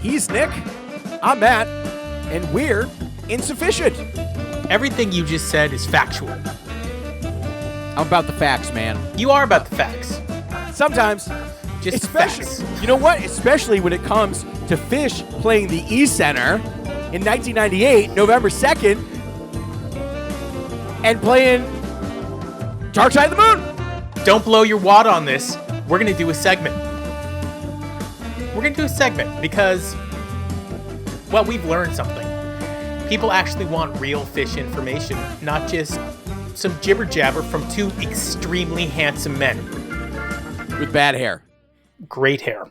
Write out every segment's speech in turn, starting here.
He's Nick. I'm Matt. And we're Insufficient. Everything you just said is factual. I'm about the facts, man. You are about the facts. Sometimes. Just especially, facts. You know what? Especially when it comes to Phish playing the E Center in 1998, November 2nd, and playing Dark Side of the Moon. Don't blow your wad on this. We're going to do a segment. We're going to do a segment because, well, we've learned something. People actually want real Phish information, not just some jibber jabber from two extremely handsome men. With bad hair. Great hair.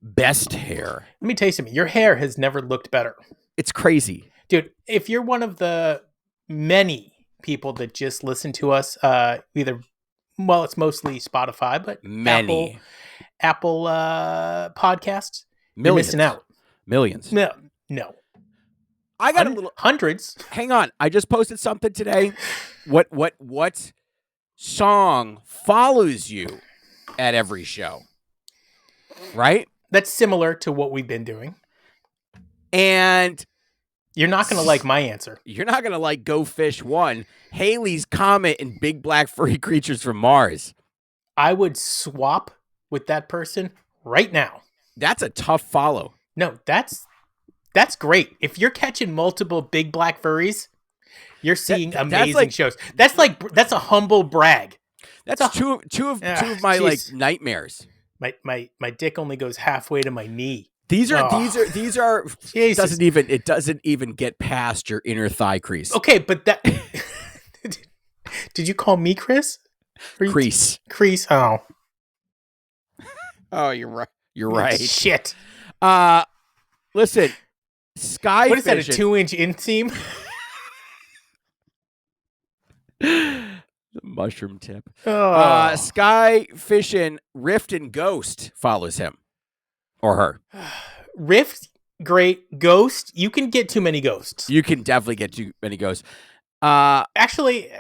Best hair. Let me tell you something. Your hair has never looked better. It's crazy. Dude, if you're one of the many people that just listen to us, either, well, it's mostly Spotify, but many. Apple podcasts, Millions. you're missing out. Millions. No. I got a little... Hundreds. Hang on. I just posted something today. What song follows you at every show? Right? That's similar to what we've been doing. And you're not going to like my answer. You're not going to like Go Fish 1, Halley's Comet, and Big Black Furry Creatures from Mars. I would swap with that person right now. That's a tough follow. No, that's great. If you're catching multiple big black furries, you're seeing amazing shows. That's a humble brag. That's two of my like nightmares. My dick only goes halfway to my knee. These are it doesn't even get past your inner thigh crease. Okay, but that did you call me Chris? Crease. Crease. Oh. Oh, you're right. You're right. Shit. Listen, sky. What is that? A 2-inch inseam? The mushroom tip. Oh. Sky Fishing Rift and Ghost follows him or her. Rift, great. Ghost, you can get too many ghosts. You can definitely get too many ghosts. Actually,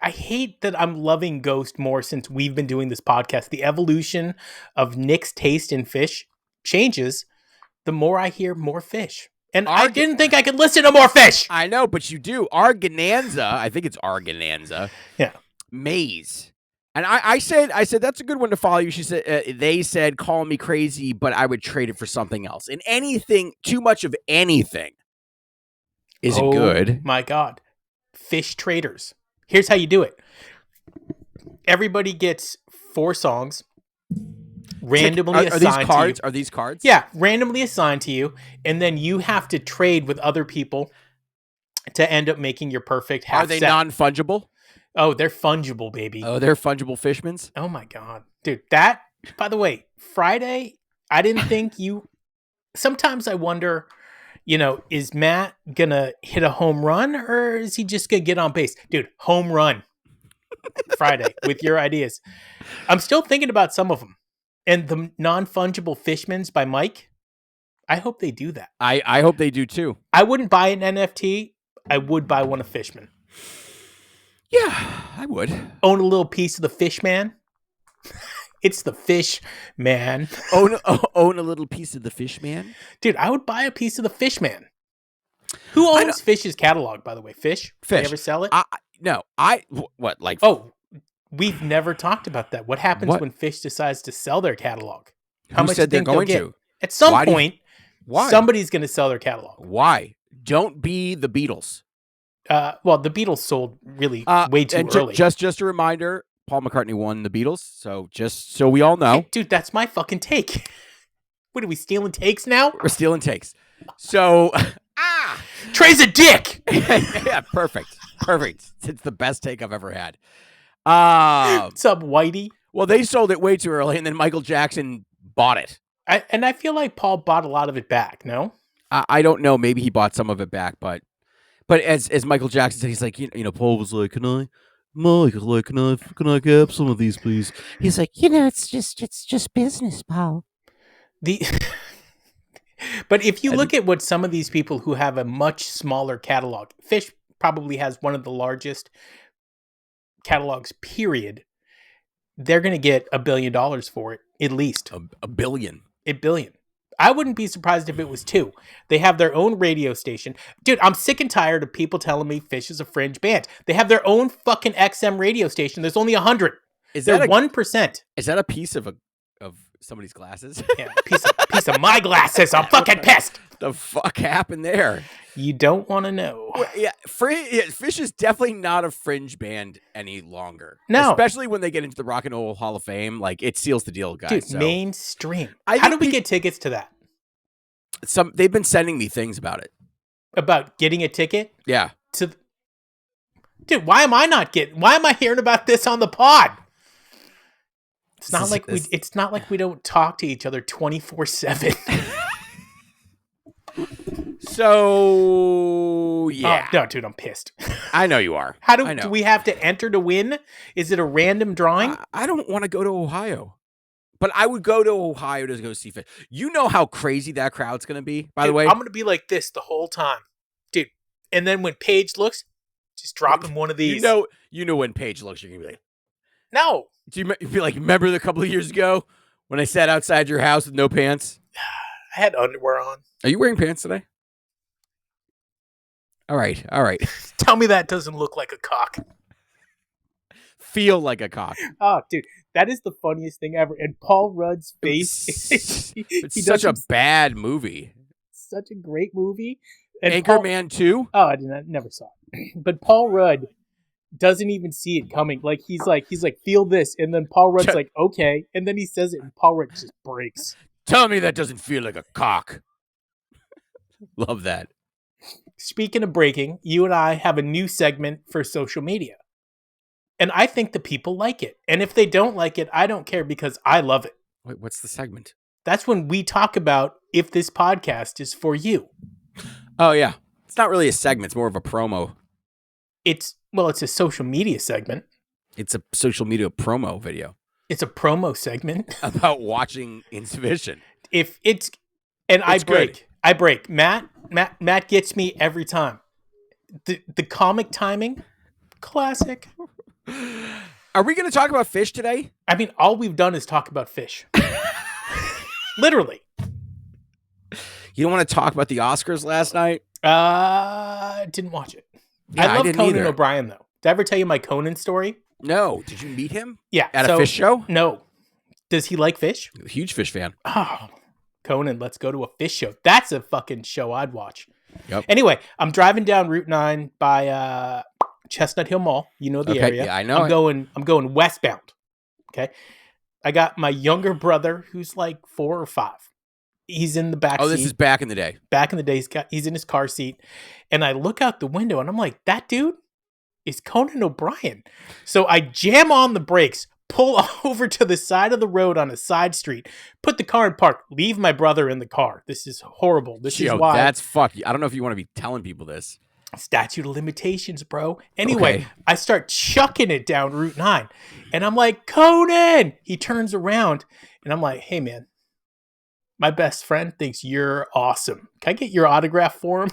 I hate that I'm loving Ghost more since we've been doing this podcast. The evolution of Nick's taste in Phish changes the more I hear more Phish. And I didn't think I could listen to more Phish. I know, but you do. Argananza, I think it's Argananza. Yeah. Maze. And I said that's a good one to follow you. She said they said call me crazy, but I would trade it for something else. And anything, too much of anything isn't good. Oh my God. Phish traders. Here's how you do it. Everybody gets 4 songs randomly assigned these cards? to you. Are these cards? Yeah, randomly assigned to you, and then you have to trade with other people to end up making your perfect half Are they set. non-fungible? Oh, they're fungible, baby. Oh, they're fungible Fishmans? Oh my God. Dude, that, by the way, Friday, I didn't think you... Sometimes I wonder, is Matt going to hit a home run or is he just going to get on base? Dude, home run. Friday with your ideas. I'm still thinking about some of them. And the non-fungible Fishmans by Mike, I hope they do that. I hope they do too. I wouldn't buy an NFT. I would buy one of Fishman. Yeah, I would. Own a little piece of the Fish Man. It's the Fish Man. Own a little piece of the Fish Man? Dude, I would buy a piece of the Fish Man. Who owns Fish's catalog, by the way? Fish? They ever sell it? No. What, like... Oh, we've never talked about that. What happens when Phish decides to sell their catalog? How much said they're going to? At some point, why? Somebody's going to sell their catalog. Why? Don't be the Beatles. Well, the Beatles sold really way too early. Just a reminder, Paul McCartney won the Beatles, so just so we all know. Hey, dude, that's my fucking take. What, are we stealing takes now? We're stealing takes. So, Trey's a dick! Yeah, perfect. It's the best take I've ever had. What's up, Whitey? Well, they sold it way too early, and then Michael Jackson bought it. I feel like Paul bought a lot of it back, no? I don't know. Maybe he bought some of it back, but as Michael Jackson said, he's like, Paul was like, can I get some of these, please? He's like, it's just business, Paul. But if you look at what some of these people who have a much smaller catalog, Phish probably has one of the largest catalogs, period. They're going to get $1 billion for it, at least. A billion. $1 billion. I wouldn't be surprised if it was 2. They have their own radio station. Dude, I'm sick and tired of people telling me Phish is a fringe band. They have their own fucking XM radio station. There's only 100. They're 1%. Is that a piece of somebody's glasses? Yeah, piece of my glasses. I'm fucking pissed. The fuck happened there? You don't want to know. Well, yeah, Phish is definitely not a fringe band any longer. No. Especially when they get into the Rock and Roll Hall of Fame. Like, it seals the deal, guys. Dude, so. mainstream. How do we get tickets to that? They've been sending me things about it. About getting a ticket? Yeah. Dude, why am I hearing about this on the pod? It's not like we don't talk to each other 24/7. So yeah. No, dude, I'm pissed. I know you are. Do we have to enter to win? Is it a random drawing? I don't want to go to Ohio. But I would go to Ohio to go see Phish. You know how crazy that crowd's going to be, by the way? I'm going to be like this the whole time. Dude. And then when Paige looks, just drop him one of these. You know when Paige looks, you're going to be like, no. Do you be like, remember a couple of years ago when I sat outside your house with no pants? I had underwear on. Are you wearing pants today? All right. Tell me that doesn't look like a cock. Feel like a cock. Oh, dude. That is the funniest thing ever. And Paul Rudd's face. It's such a bad movie. Such a great movie. And Anchorman 2? Oh, I never saw it. But Paul Rudd doesn't even see it coming. Like he's like, feel this, and then Paul Rudd's like, okay, and then he says it, and Paul Rudd just breaks. Tell me that doesn't feel like a cock. Love that. Speaking of breaking, you and I have a new segment for social media. And I think the people like it. And if they don't like it, I don't care because I love it. Wait, what's the segment? That's when we talk about if this podcast is for you. Oh, yeah. It's not really a segment. It's more of a promo. It's a social media segment. It's a social media promo video. It's a promo segment. About watching Insuphishient. I break. Matt gets me every time. The comic timing, classic. Are we going to talk about Phish today? I mean, all we've done is talk about Phish. Literally. You don't want to talk about the Oscars last night? Didn't watch it. Yeah, I love Conan O'Brien, though. Did I ever tell you my Conan story? No. Did you meet him? Yeah. At a Phish show? No. Does he like Phish? Huge Phish fan. Oh, Conan, let's go to a Phish show. That's a fucking show I'd watch. Yep. Anyway, I'm driving down Route 9 by Chestnut Hill Mall. You know the area. Yeah, I know. I'm going westbound. Okay. I got my younger brother who's like 4 or 5. He's in the back seat. Oh, this is back in the day. Back in the day, he's in his car seat. And I look out the window and I'm like, that dude is Conan O'Brien. So I jam on the brakes, pull over to the side of the road on a side street, put the car in park, leave my brother in the car. This is horrible. This is why. That's fuck. I don't know if you want to be telling people this. Statute of limitations, bro. Anyway, I start chucking it down Route 9. And I'm like, Conan! He turns around and I'm like, hey, man. My best friend thinks you're awesome. Can I get your autograph for him?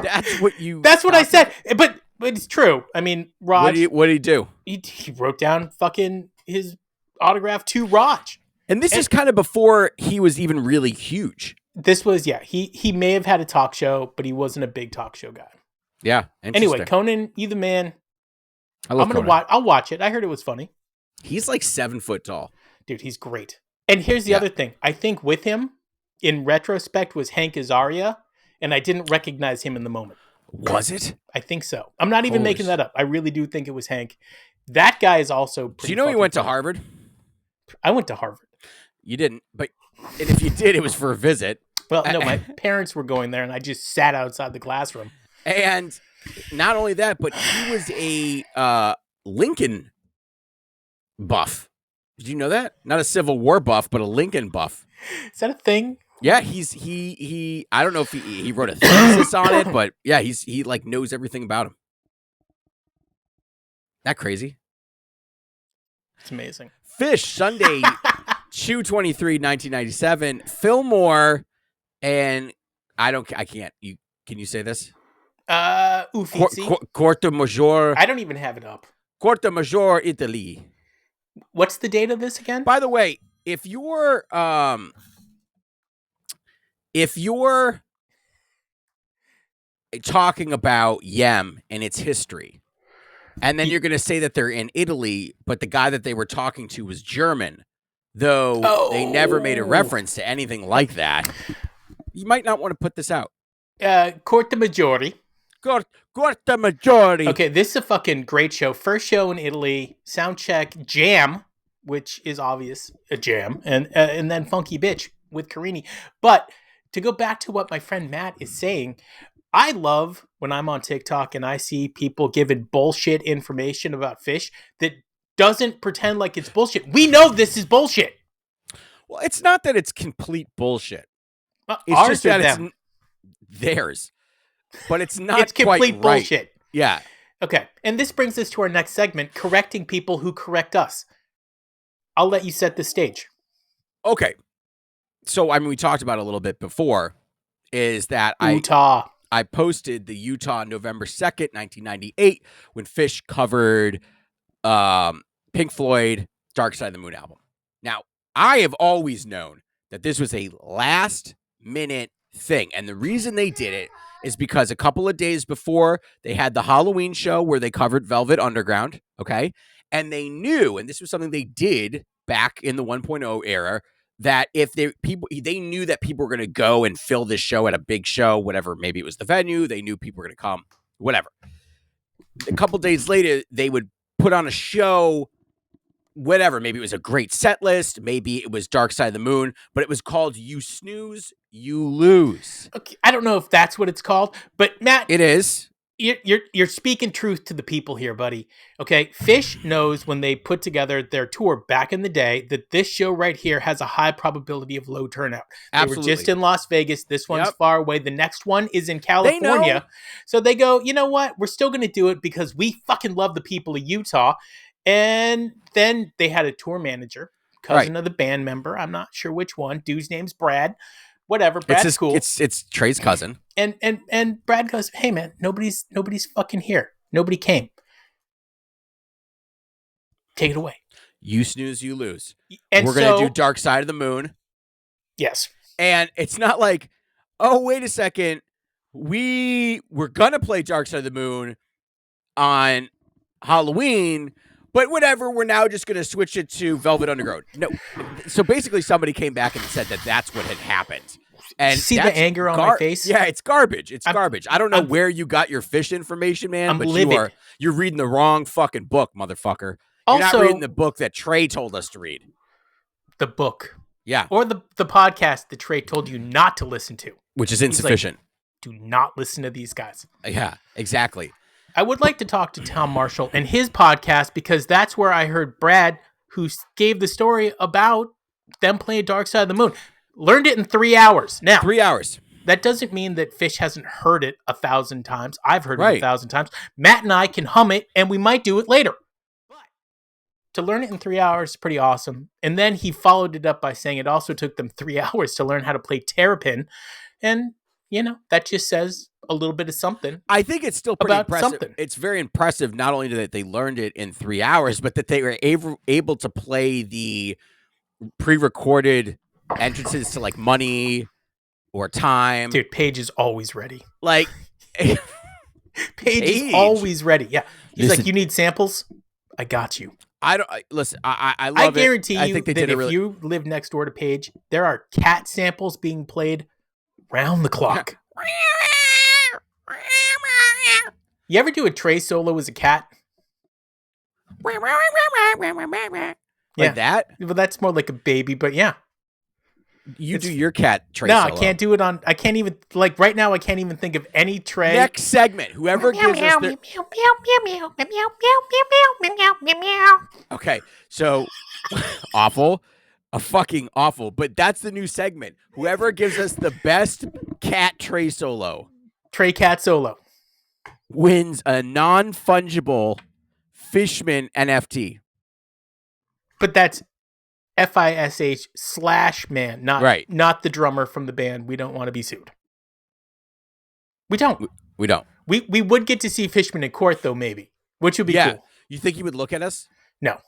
That's what I said. But it's true. I mean, Raj. What did he do? He wrote down fucking his autograph to Raj. And this is kind of before he was even really huge. This was, he may have had a talk show, but he wasn't a big talk show guy. Yeah. Anyway, Conan, you the man. I love Conan. I'll watch it. I heard it was funny. He's like 7 foot tall. Dude, he's great. And here's the other thing. I think with him, in retrospect, was Hank Azaria, and I didn't recognize him in the moment. Was it? I think so. I'm not even making that up. I really do think it was Hank. That guy is also pretty. Do you know he went to Harvard? I went to Harvard. You didn't, and if you did, it was for a visit. Well, no, my parents were going there, and I just sat outside the classroom. And not only that, but he was a Lincoln buff. Did you know that? Not a Civil War buff, but a Lincoln buff. Is that a thing? Yeah, he I don't know if he wrote a thesis on it, but yeah, he like knows everything about him. That crazy? It's amazing. Phish, Sunday, 2/23/1997. Fillmore, and I can't. Can you say this? Uffizi. Corte Maggiore. I don't even have it up. Corte Maggiore, Italy. What's the date of this again? By the way, if you're if you're talking about Yem and its history, and then you're going to say that they're in Italy, but the guy that they were talking to was German, though they never made a reference to anything like that, you might not want to put this out. Corte Maggiore. Corte Maggiore. Okay, this is a fucking great show. First show in Italy. Sound check. Jam, which is obvious, a jam, and then Funky Bitch with Carini. But to go back to what my friend Matt is saying, I love when I'm on TikTok and I see people giving bullshit information about Phish that doesn't pretend like it's bullshit. We know this is bullshit. Well, it's not that it's complete bullshit. It's Ours just that them. It's theirs. But it's not it's complete quite bullshit. Right. Yeah. Okay. And this brings us to our next segment, correcting people who correct us. I'll let you set the stage. Okay. So, I mean, we talked about it a little bit before, is that Utah. I posted the Utah November 2nd, 1998, when Phish covered Pink Floyd Dark Side of the Moon album. Now, I have always known that this was a last-minute thing. And the reason they did it is because a couple of days before, they had the Halloween show where they covered Velvet Underground, okay? And they knew, and this was something they did back in the 1.0 era, that if they knew that people were going to go and fill this show at a big show, whatever, maybe it was the venue, they knew people were going to come, whatever. A couple days later, they would put on a show, whatever, maybe it was a great set list, maybe it was Dark Side of the Moon, but it was called You Snooze, You Lose. Okay, I don't know if that's what it's called, but Matt, it is. You're speaking truth to the people here, buddy. Okay, Phish knows when they put together their tour back in the day that this show right here has a high probability of low turnout. Absolutely. They were just in Las Vegas. This one's far away. The next one is in California. So they go, you know what? We're still going to do it because we fucking love the people of Utah. And then they had a tour manager, cousin of the band member. I'm not sure which one. Dude's name's Brad. Whatever, Brad's cool. It's Trey's cousin. And Brad goes, hey man, nobody's fucking here. Nobody came. Take it away. You snooze, you lose. And we're gonna do Dark Side of the Moon. Yes. And it's not like, oh, wait a second. We were gonna play Dark Side of the Moon on Halloween, but whatever, we're now just going to switch it to Velvet Underground. No. So basically somebody came back and said that that's what had happened. And see the anger on my face? Yeah, it's garbage. It's garbage. I don't know where you got your Phish information, man, but you're reading the wrong fucking book, motherfucker. You're not reading the book that Trey told us to read. The book. Yeah. Or the podcast that Trey told you not to listen to. Which is insufficient. Like, do not listen to these guys. Yeah, exactly. I would like to talk to Tom Marshall and his podcast because that's where I heard Brad, who gave the story about them playing Dark Side of the Moon, learned it in 3 hours. Now, 3 hours. That doesn't mean that Phish hasn't heard it 1,000 times. I've heard it 1,000 times. Matt and I can hum it, and we might do it later. But to learn it in 3 hours is pretty awesome. And then he followed it up by saying it also took them 3 hours to learn how to play Terrapin. And, you know, that just says a little bit of something. I think it's still pretty impressive. It's very impressive, not only that they learned it in 3 hours, but that they were able to play the pre-recorded entrances to like Money or Time. Dude, Paige is always ready. Like, Paige is always ready. Yeah. He's like, you need samples? I got you. I love it. I guarantee you that if you live next door to Paige, there are cat samples being played round the clock. You ever do a Trey solo as a cat? Like that? Well, that's more like a baby, but yeah. You do your cat Trey solo. I can't do it on... I can't even... Like, right now, I can't even think of any Trey... Next segment. Whoever gives us their... Okay, so... awful. Fucking awful. But that's the new segment. Whoever gives us the best cat Trey solo... Trey cat solo. Wins a non-fungible Fishman NFT. But that's FISH/man, not the drummer from the band. We don't want to be sued. We don't. We don't. We would get to see Fishman in court, though, maybe, which would be cool. You think he would look at us? No.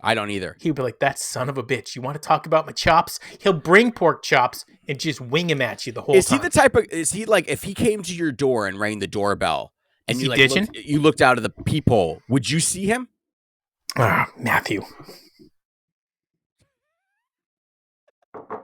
I don't either. He'd be like, that son of a bitch. You want to talk about my chops? He'll bring pork chops and just wing him at you the whole time. Is he the type of, is he like, if he came to your door and rang the doorbell and Is you he like ditching? you looked out of the peephole, would you see him? Matthew.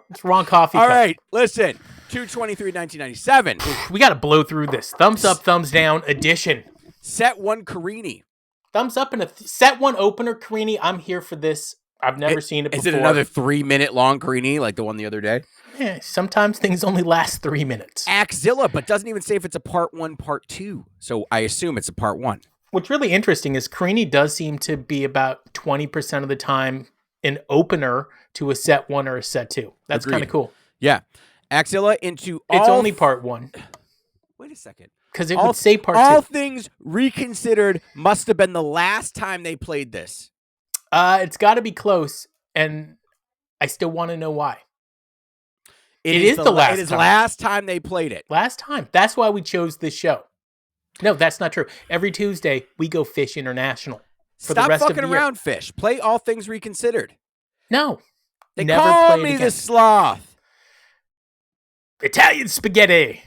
It's wrong coffee All cup. right, listen. 2/23/1997. We got to blow through this. Thumbs up, thumbs down edition. Set 1 Carini. Thumbs up and a set 1 opener, Carini. I'm here for this. I've never seen it before. Is it another 3-minute long Carini like the one the other day? Yeah, sometimes things only last 3 minutes. Axilla, but doesn't even say if it's a part 1, part 2. So I assume it's a part 1. What's really interesting is Carini does seem to be about 20% of the time an opener to a set 1 or a set 2. That's kind of cool. Yeah. Axilla into It's only part 1. Wait a second. Because it would say part 2. All Things Reconsidered must have been the last time they played this. It's got to be close, and I still want to know why. It is the last time. It is last time they played it. Last time. That's why we chose this show. No, that's not true. Every Tuesday, we go Phish International. Stop fucking around, Phish. Play All Things Reconsidered. No. They never call play it me again. the sloth. Italian spaghetti.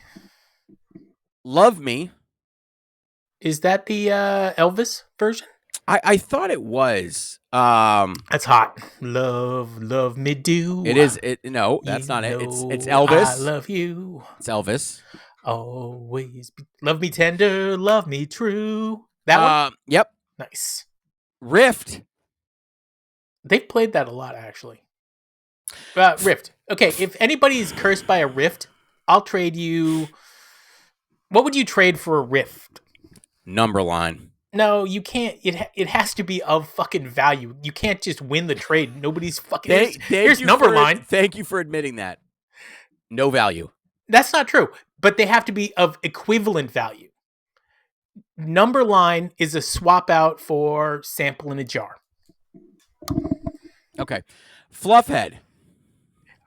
Love Me. Is that the Elvis version? I thought it was. That's hot. Love me do. It is. No, that's not it. It's Elvis. I love you. It's Elvis. Always love me tender, love me true. That one? Yep. Nice. Rift. They've played that a lot, actually. Rift. Okay, if anybody's cursed by a rift, I'll trade you. What would you trade for a rift? Number line. No, you can't. It has to be of fucking value. You can't just win the trade. Nobody's fucking. Here's number line. Thank you for admitting that. No value. That's not true. But they have to be of equivalent value. Number line is a swap out for sample in a jar. Okay. Fluffhead.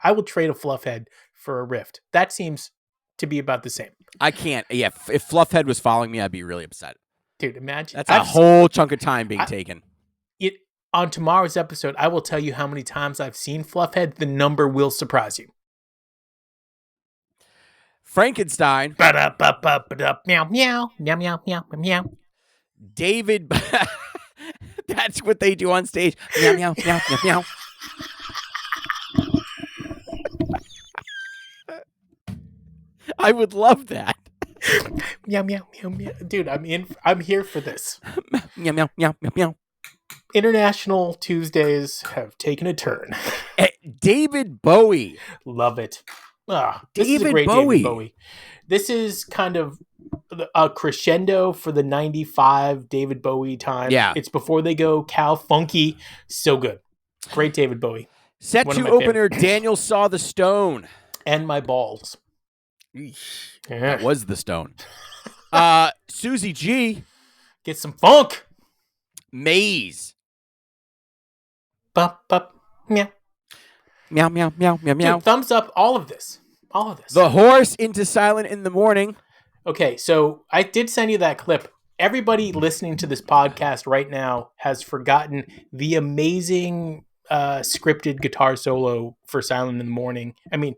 I will trade a Fluffhead for a Rift. That seems to be about the same. I can't. Yeah, if Fluffhead was following me, I'd be really upset. Dude, imagine. That's a whole chunk of time being taken. On tomorrow's episode, I will tell you how many times I've seen Fluffhead. The number will surprise you. Frankenstein. Meow, meow, meow, meow, meow, meow. David. That's what they do on stage. Meow, meow, meow, meow, meow. I would love that. Meow, meow, meow, meow. Dude, I'm here for this. Meow, meow, meow, meow, meow. International Tuesdays have taken a turn. David Bowie. Love it. This is a great David Bowie. This is kind of a crescendo for the 95 David Bowie time. Yeah. It's before they go cow funky. So good. Great David Bowie. Set 2 opener, Daniel Saw the Stone. And my balls. That was the stone. Susie G. Get some funk. Maze. Bup, bup, meow. Meow, meow, meow, meow, meow. Dude, thumbs up, all of this. All of this. The Horse into Silent in the Morning. Okay, so I did send you that clip. Everybody listening to this podcast right now has forgotten the amazing scripted guitar solo for Silent in the Morning. I mean,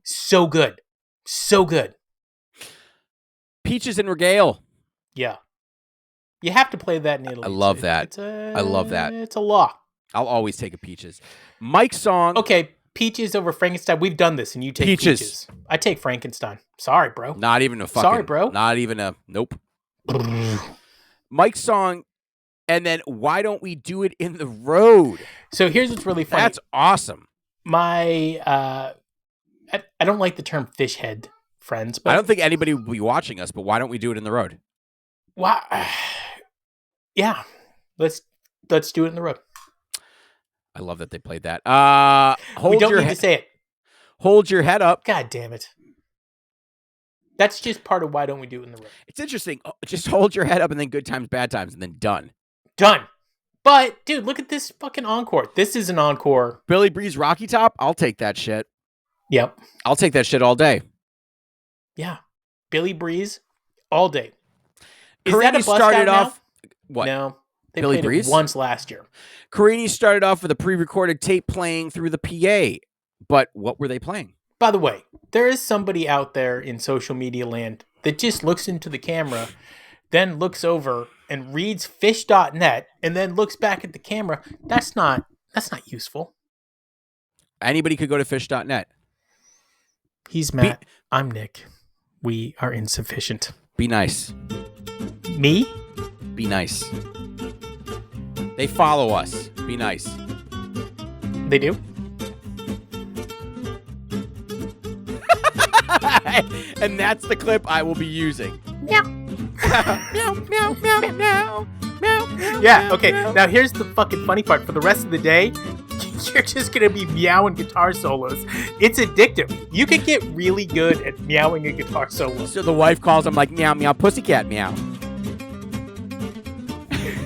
so good. So good. Peaches and Regale. Yeah. You have to play that in Italy. I love that. I love that. It's a law. I'll always take a Peaches. Mike's song. Okay, Peaches over Frankenstein. We've done this, and you take Peaches. I take Frankenstein. Sorry, bro. Not even a fucking. Sorry, bro. Not even a. Nope. Mike's song, and then Why Don't We Do It in the Road? So here's what's really funny. That's awesome. My, I don't like the term fish head friends, but I don't think anybody will be watching us, but why don't we do it in the road? Wow. Yeah. Let's do it in the road. I love that they played that. We don't need to say it. Hold your head up. God damn it. That's just part of why don't we do it in the road. It's interesting. Just hold your head up and then good times, bad times, and then done. Done. But, dude, look at this fucking encore. This is an encore. Billy Breeze Rocky Top? I'll take that shit. Yep. I'll take that shit all day. Yeah. Billy Breeze all day. Is Carini that a bust started out off. What? No. They Billy played Breeze? it once last year. Carini started off with a pre-recorded tape playing through the PA. But what were they playing? By the way, there is somebody out there in social media land that just looks into the camera, then looks over and reads Phish.net, and then looks back at the camera. That's not useful. Anybody could go to Phish.net. He's Matt. I'm Nick. We are insufficient. Be nice. Me? Be nice. They follow us. Be nice. They do? And that's the clip I will be using. Meow. Meow, meow, meow, meow, meow. Yeah, okay. Now here's the fucking funny part. For the rest of the day, you're just going to be meowing guitar solos. It's addictive. You could get really good at meowing a guitar solo. So the wife calls him like, meow, meow, pussycat, meow.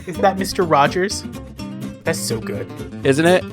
Is that Mr. Rogers? That's so good. Isn't it?